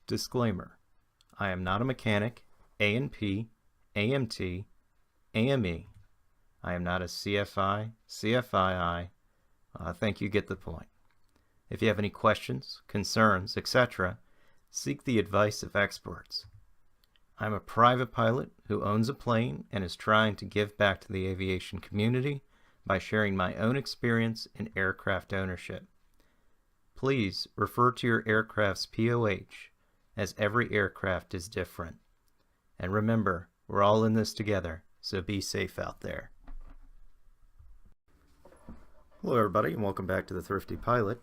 Disclaimer: I am not a mechanic, A&P, AMT, AME. I am not a CFI, CFII. I think you get the point. If you have any questions, concerns, etc., seek the advice of experts. I'm a private pilot who owns a plane and is trying to give back to the aviation community by sharing my own experience in aircraft ownership. Please refer to your aircraft's POH, as every aircraft is different. And remember, we're all in this together, so be safe out there. Hello everybody, and welcome back to The Thrifty Pilot.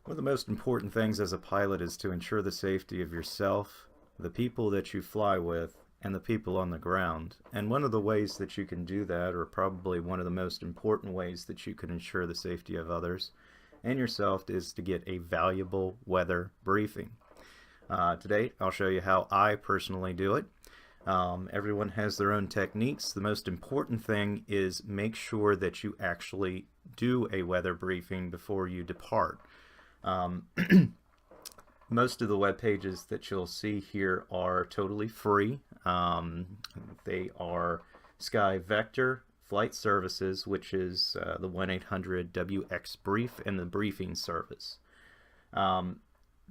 One of the most important things as a pilot is to ensure the safety of yourself, the people that you fly with, and the people on the ground. And one of the ways that you can do that, or probably one of the most important ways that you can ensure the safety of others and yourself, is to get a valuable weather briefing. Today I'll show you how I personally do it. Everyone has their own techniques. The most important thing is make sure that you actually do a weather briefing before you depart. Most of the web pages that you'll see here are totally free. They are Sky Vector, Flight Services, which is the 1-800-WX Brief, and the briefing service.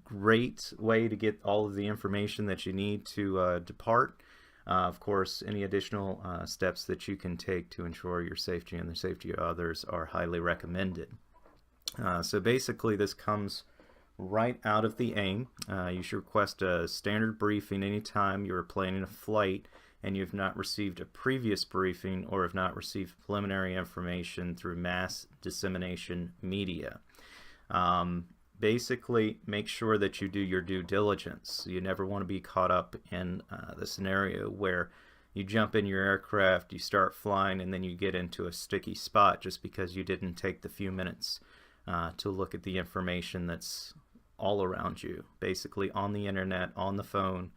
Great way to get all of the information that you need to depart. Of course, any additional steps that you can take to ensure your safety and the safety of others are highly recommended. So basically this comes right out of the AIM. You should request a standard briefing anytime you're planning a flight and you've not received a previous briefing or have not received preliminary information through mass dissemination media. Basically, make sure that you do your due diligence. You never want to be caught up in the scenario where you jump in your aircraft, you start flying, and then you get into a sticky spot just because you didn't take the few minutes to look at the information that's all around you, basically on the internet, on the phone,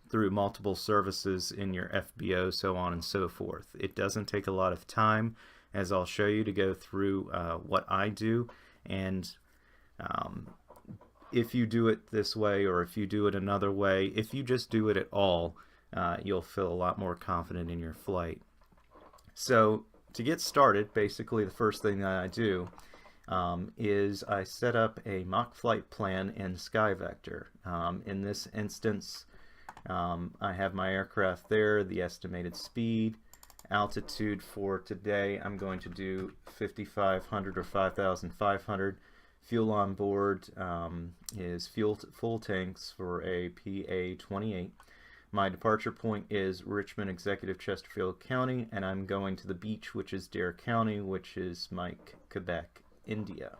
through multiple services in your FBO, so on and so forth. It doesn't take a lot of time, as I'll show you, to go through what I do. And if you do it this way, or if you do it another way, if you just do it at all, you'll feel a lot more confident in your flight. So to get started, basically the first thing that I do is I set up a mock flight plan in SkyVector. In this instance, I have my aircraft there, the estimated speed, altitude. For today I'm going to do 5,500 or 5,500. Fuel on board is full tanks for a PA-28. My departure point is Richmond Executive Chesterfield County, and I'm going to the beach, which is Dare County, which is Mike, Quebec, India.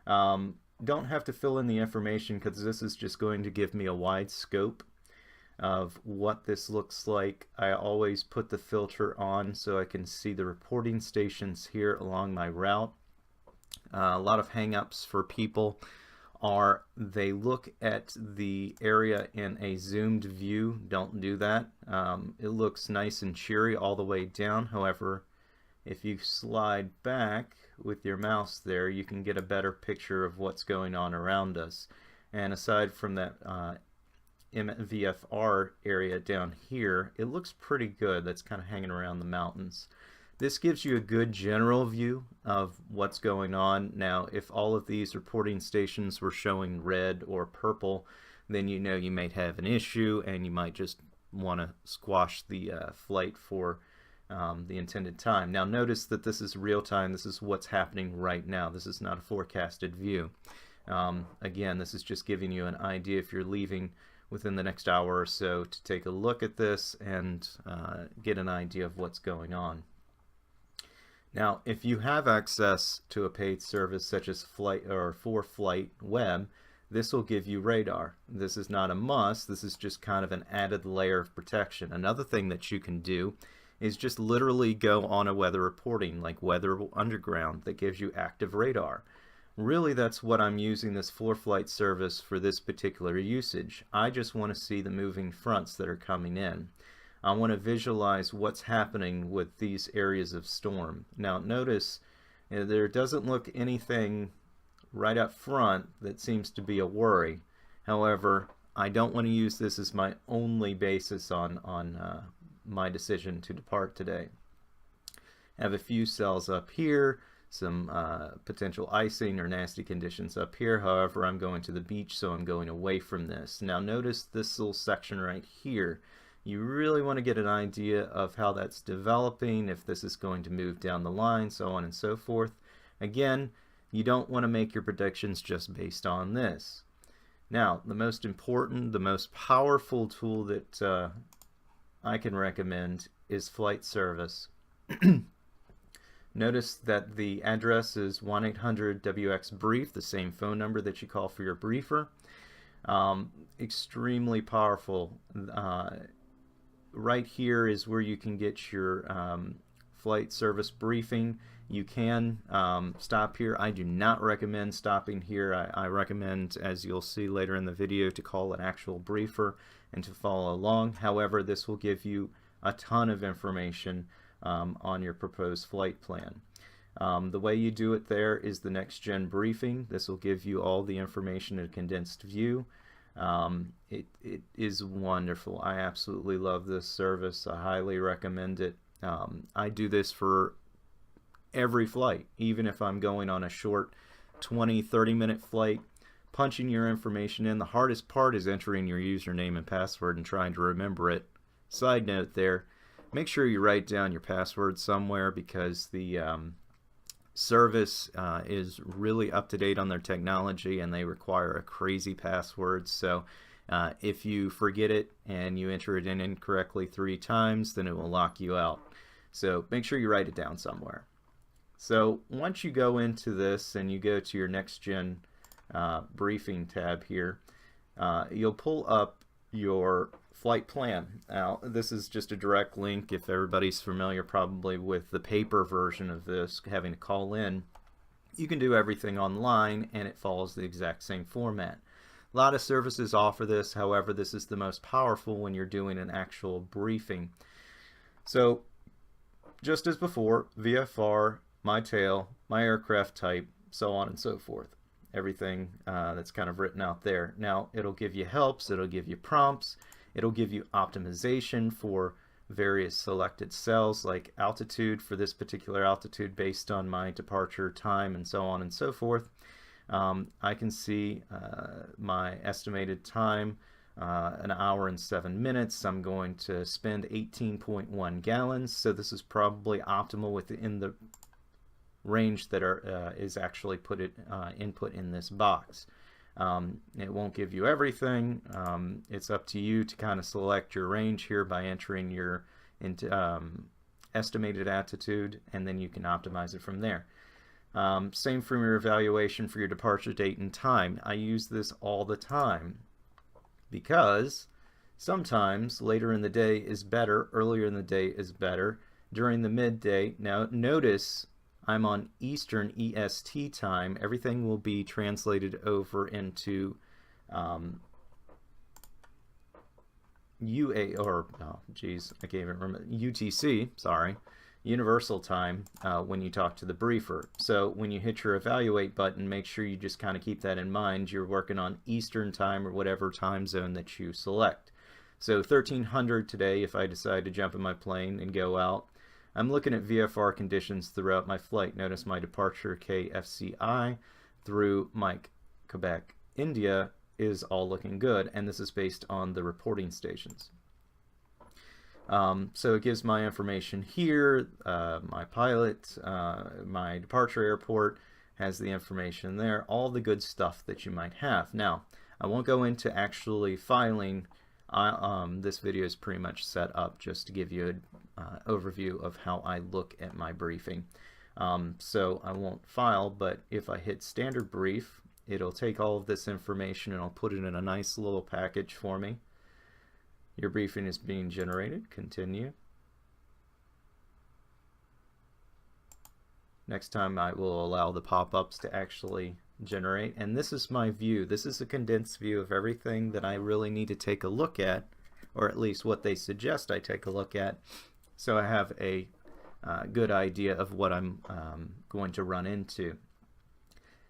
Don't have to fill in the information because this is just going to give me a wide scope of what this looks like. I always put the filter on so I can see the reporting stations here along my route. A lot of hang-ups for people are they look at the area in a zoomed view. Don't do that. It looks nice and cheery all the way down. However, if you slide back with your mouse there, you can get a better picture of what's going on around us. And aside from that MVFR area down here, it looks pretty good. That's kind of hanging around the mountains. This gives you a good general view of what's going on. Now, if all of these reporting stations were showing red or purple, then you know you may have an issue and you might just want to squash the flight for the intended time. Now notice that this is real time. This is what's happening right now. This is not a forecasted view. Again, this is just giving you an idea if you're leaving within the next hour or so to take a look at this and get an idea of what's going on. Now, if you have access to a paid service such as ForeFlight Web, this will give you radar. This is not a must. This is just kind of an added layer of protection. Another thing that you can do is just literally go on a weather reporting like Weather Underground that gives you active radar. Really, that's what I'm using this ForeFlight service for, this particular usage. I just want to see the moving fronts that are coming in. I want to visualize what's happening with these areas of storm. Now notice there doesn't look anything right up front that seems to be a worry. However, I don't want to use this as my only basis on my decision to depart today. I have a few cells up here, some potential icing or nasty conditions up here. However, I'm going to the beach, so I'm going away from this. Now notice this little section right here. You really want to get an idea of how that's developing, if this is going to move down the line, so on and so forth. Again, you don't want to make your predictions just based on this. Now, the most important, the most powerful tool that I can recommend is flight service. Notice that the address is 1-800-WX-BRIEF, the same phone number that you call for your briefer. Extremely powerful. Right here is where you can get your flight service briefing. You can stop here. I do not recommend stopping here. I recommend, as you'll see later in the video, to call an actual briefer and to follow along. However, this will give you a ton of information on your proposed flight plan. The way you do it there is the next gen briefing. This will give you all the information in a condensed view. It is wonderful. I absolutely love this service. I highly recommend it. I do this for every flight, even if I'm going on a short 20-30 minute flight. Punching your information in. The hardest part is entering your username and password and trying to remember it. Side note there, make sure you write down your password somewhere, because the service is really up to date on their technology and they require a crazy password. So if you forget it and you enter it in incorrectly 3 times, then it will lock you out. So make sure you write it down somewhere. So once you go into this and you go to your next gen briefing tab here, you'll pull up your flight plan. Now, this is just a direct link. If everybody's familiar probably with the paper version of this, having to call in, you can do everything online and it follows the exact same format. A lot of services offer this. However, this is the most powerful when you're doing an actual briefing. So just as before, VFR, my tail, my aircraft type, so on and so forth. Everything that's kind of written out there. Now, it'll give you helps, it'll give you prompts, it'll give you optimization for various selected cells, like altitude for this particular altitude based on my departure time, and so on and so forth. I can see my estimated time, 1 hour and 7 minutes. I'm going to spend 18.1 gallons, so this is probably optimal within the range that is actually input in this box. It won't give you everything. It's up to you to kind of select your range here by entering your estimated altitude, and then you can optimize it from there. Same for your evaluation for your departure date and time. I use this all the time because sometimes later in the day is better, earlier in the day is better, during the midday. Now notice I'm on Eastern EST time. Everything will be translated over into UTC, sorry, Universal Time when you talk to the briefer. So when you hit your evaluate button, make sure you just kind of keep that in mind. You're working on Eastern time or whatever time zone that you select. So 1300 today, if I decide to jump in my plane and go out, I'm looking at VFR conditions throughout my flight. Notice my departure KFCI through Mike, Quebec, India is all looking good, and this is based on the reporting stations. So it gives my information here, my pilot, my departure airport has the information there, all the good stuff that you might have. Now, I won't go into actually filing. This video is pretty much set up just to give you an overview of how I look at my briefing. So I won't file, but if I hit standard brief, it'll take all of this information and I'll put it in a nice little package for me. Your briefing is being generated. Continue. Next time I will allow the pop-ups to actually generate, and this is my view. This is a condensed view of everything that I really need to take a look at, or at least what they suggest I take a look at, so I have a good idea of what I'm going to run into.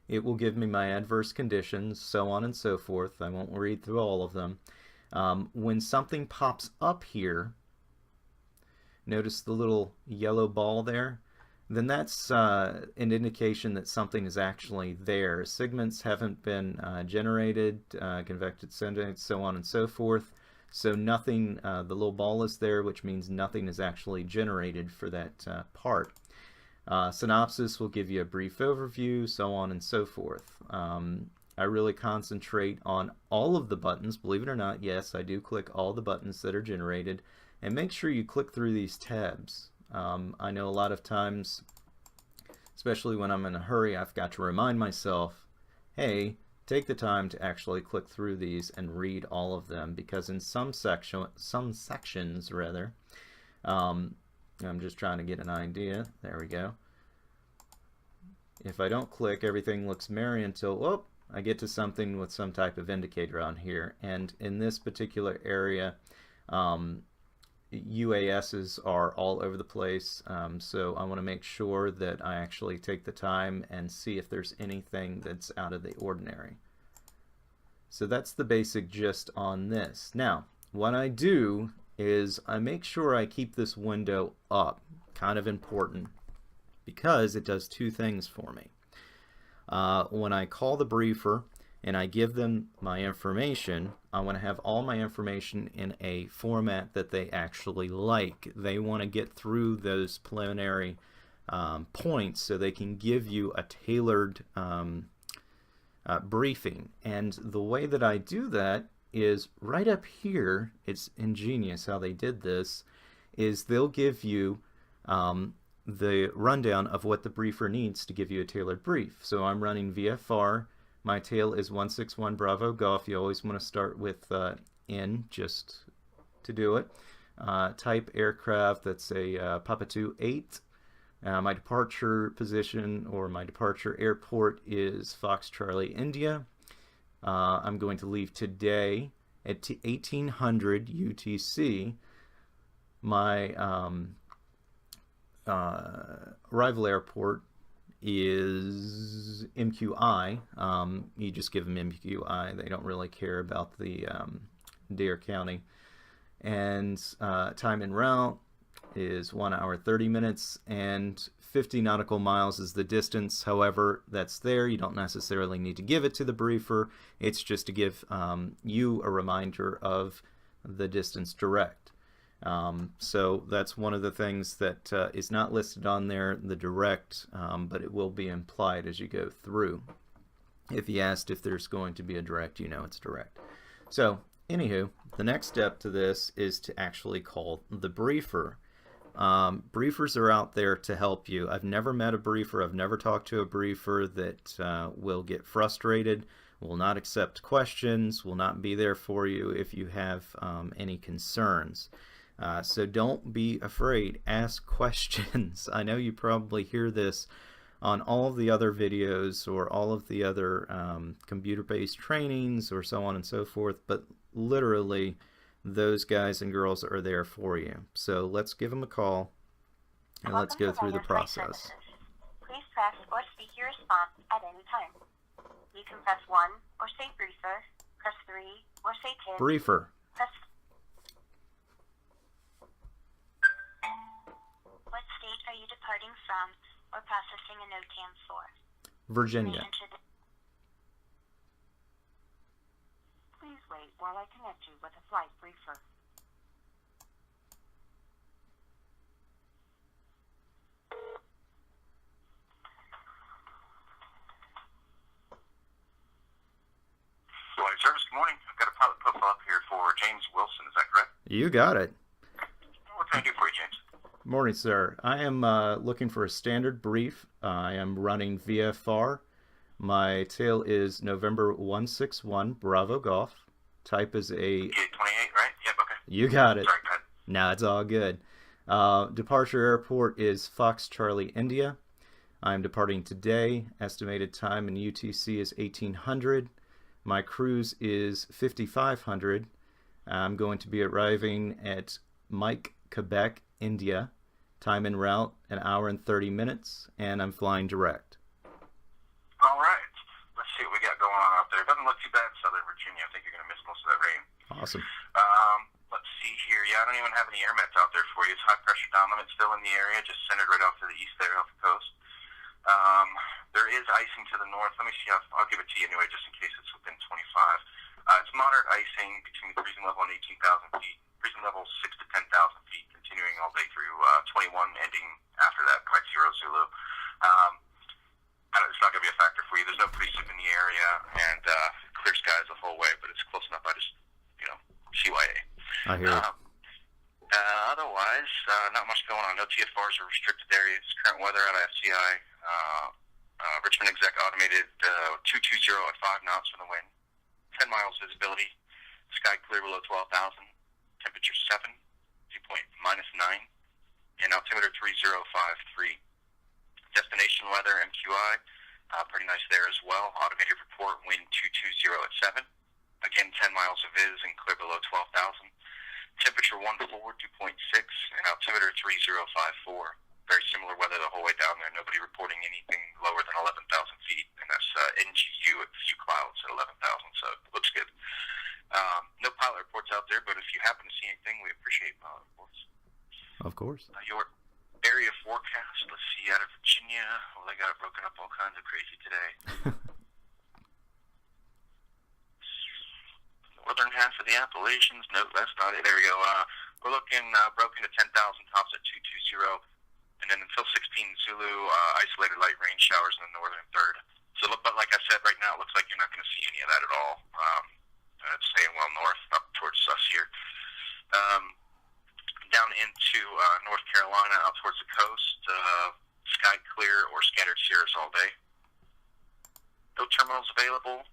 it will give me my adverse conditions, so on and so forth. I won't read through all of them. When something pops up here, notice the little yellow ball there, then that's an indication that something is actually there. Segments haven't been generated, convected segments, so on and so forth. So nothing, the little ball is there, which means nothing is actually generated for that part. Synopsis will give you a brief overview, so on and so forth. I really concentrate on all of the buttons. Believe it or not, yes, I do click all the buttons that are generated. And make sure you click through these tabs. I know a lot of times, especially when I'm in a hurry, I've got to remind myself, hey, take the time to actually click through these and read all of them, because in some sections, rather, I'm just trying to get an idea. There we go. If I don't click, everything looks merry until, oh, I get to something with some type of indicator on here. And in this particular area, UASs are all over the place, so I want to make sure that I actually take the time and see if there's anything that's out of the ordinary. So that's the basic gist on this. Now, what I do is I make sure I keep this window up, kind of important, because it does two things for me. When I call the briefer and I give them my information, I want to have all my information in a format that they actually like. They want to get through those preliminary points so they can give you a tailored briefing. And the way that I do that is right up here. It's ingenious how they did this, is they'll give you the rundown of what the briefer needs to give you a tailored brief. So I'm running VFR. My tail is 161 Bravo Golf. You always want to start with N just to do it. Type aircraft, that's a Papa 28. My departure position, or my departure airport, is Fox Charlie India. I'm going to leave today at 1800 UTC. My arrival airport is MQI. You just give them MQI. They don't really care about the Dare County. And time en route is 1 hour 30 minutes, and 50 nautical miles is the distance. However, that's there. You don't necessarily need to give it to the briefer. It's just to give you a reminder of the distance direct. So that's one of the things that is not listed on there, the direct, but it will be implied as you go through. If you asked if there's going to be a direct, you know it's direct. So anywho, the next step to this is to actually call the briefer. Briefers are out there to help you. I've never met a briefer, I've never talked to a briefer that will get frustrated, will not accept questions, will not be there for you if you have any concerns. So don't be afraid, ask questions. I know you probably hear this on all of the other videos or all of the other computer-based trainings or so on and so forth, but literally those guys and girls are there for you. So let's give them a call and let's go through the process. Please press or speak your response at any time. You can press 1 or say briefer, press 3 or say TID. Briefer. Press. What state are you departing from or processing a NOTAM for? Virginia. Please wait while I connect you with a flight briefer. Flight service, good morning. I've got a pilot profile up here for James Wilson, is that correct? You got it. What can I do for you, James? Morning, sir. I am looking for a standard brief. I am running VFR. My tail is November 161 Bravo Golf. Type is a... 28, right? Yep, okay. You got it. Sorry, go ahead. No, it's all good. Departure airport is Fox Charlie India. I'm departing today. Estimated time in UTC is 1800. My cruise is 5500. I'm going to be arriving at Mike, Quebec, India. Time en route, 1 hour and 30 minutes, and I'm flying direct. All right. Awesome. Let's see here. Yeah, I don't even have any air mets out there for you. It's high pressure down limit still in the area, just centered right off to the east there off the coast. There is icing to the north. Let me see. I'll give it to you anyway, just in case it's within 25. It's moderate icing between freezing level and 18,000 feet. Freezing level 6 to 10,000 feet, continuing all day through 21, ending after that by 0 Zulu. It's not going to be a factor for you. There's no precip in the area, and clear skies the whole way, but it's close enough. I just, CYA. I hear it. Otherwise, not much going on. No TFRs or restricted areas. Current weather out of FCI. Richmond Exec automated 220 at 5 knots for the wind. 10 miles visibility. Sky clear below 12,000. Temperature 7. Dew point -9. And altimeter 3053. Destination weather, MQI. Pretty nice there as well. Automated report, wind 220 at 7. Again, 10 miles of viz and clear below 12,000. Temperature 14, dew point 6, and altimeter 3054. Very similar weather the whole way down there. Nobody reporting anything lower than 11,000 feet, and that's NGU at few clouds at 11,000, so it looks good. No pilot reports out there, but if you happen to see anything, we appreciate pilot reports. Of course. Your area forecast, let's see, out of Virginia. Well, they got it broken up all kinds of crazy today. Northern half of the Appalachians. No, that's not it. There we go. We're looking broken to 10,000, tops at 220, and then until 16 Zulu, isolated light rain showers in the northern third. So, but like I said, right now it looks like you're not going to see any of that at all. It's staying well north, up towards us here. Down into North Carolina, out towards the coast, sky clear or scattered cirrus all day. No terminals available.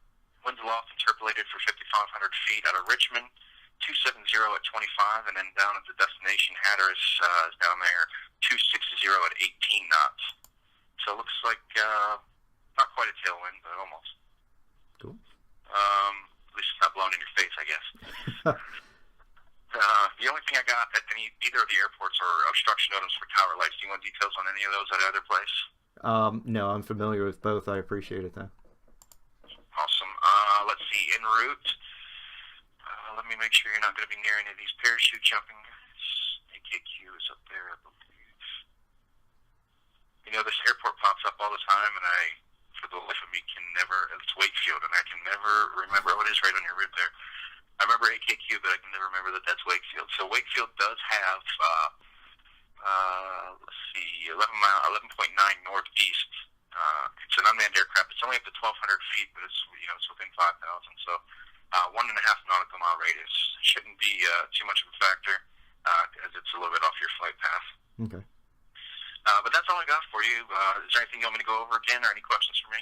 Winds aloft interpolated for 5,500 feet out of Richmond, 270 at 25, and then down at the destination Hatteras is down there, 260 at 18 knots. So it looks like not quite a tailwind, but almost. Cool. At least it's not blowing in your face, I guess. The only thing I got at either of the airports are obstruction notice for tower lights. Do you want details on any of those at either place? No, I'm familiar with both. I appreciate it, though. Awesome. Let's see. En route. Let me make sure you're not going to be near any of these parachute jumping. AKQ is up there, I believe. This airport pops up all the time, and I, for the life of me, can never. It's Wakefield, and I can never remember. Oh, it is right on your route there. I remember AKQ, but I can never remember that that's Wakefield. So Wakefield does have, let's see, 11.9 northeast. It's an unmanned aircraft. It's only up to 1,200 feet, but it's within 5,000. So 1.5 nautical mile radius shouldn't be too much of a factor, as it's a little bit off your flight path. Okay. But that's all I got for you. Is there anything you want me to go over again, or any questions for me?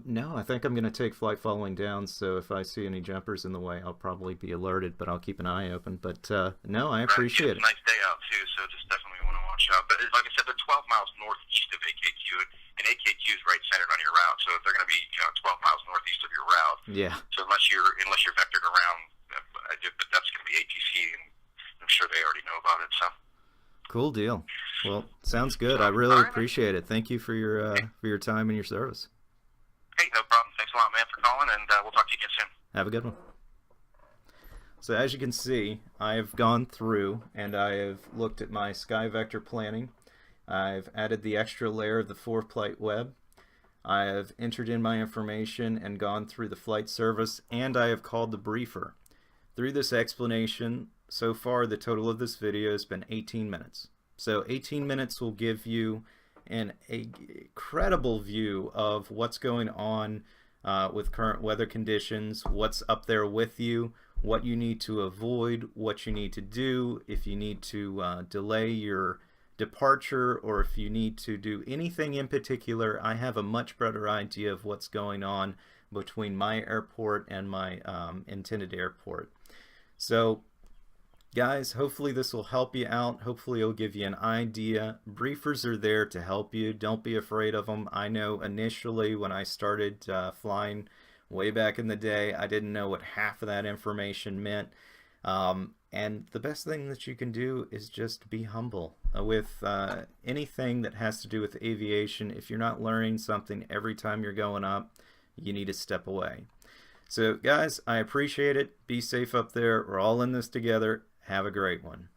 No, I think I'm going to take flight following down, so if I see any jumpers in the way, I'll probably be alerted, but I'll keep an eye open. But, no, I appreciate it. It's a nice day out, too, so just definitely want to watch out. But like I said, they're 12 miles northeast of AKQ, and AKQ is right centered on your route, so they're going to be 12 miles northeast of your route. Yeah. So unless you're vectored around, but that's going to be ATC, and I'm sure they already know about it, so. Cool deal. Well, sounds good. I really appreciate it. Thank you for your time and your service. Hey, no problem. Thanks a lot, man, for calling, and we'll talk to you again soon. Have a good one. So as you can see, I have gone through and I have looked at my sky vector planning. I've added the extra layer of the four-flight web. I have entered in my information and gone through the flight service, and I have called the briefer. Through this explanation, so far the total of this video has been 18 minutes. So 18 minutes will give you an incredible view of what's going on with current weather conditions, what's up there with you, what you need to avoid, what you need to do, if you need to delay your departure, or if you need to do anything in particular. I have a much better idea of what's going on between my airport and my intended airport. So guys, hopefully this will help you out. Hopefully it'll give you an idea. Briefers are there to help you. Don't be afraid of them. I know initially when I started flying way back in the day, I didn't know what half of that information meant. And the best thing that you can do is just be humble. With anything that has to do with aviation, if you're not learning something every time you're going up, you need to step away. So guys, I appreciate it. Be safe up there. We're all in this together. Have a great one.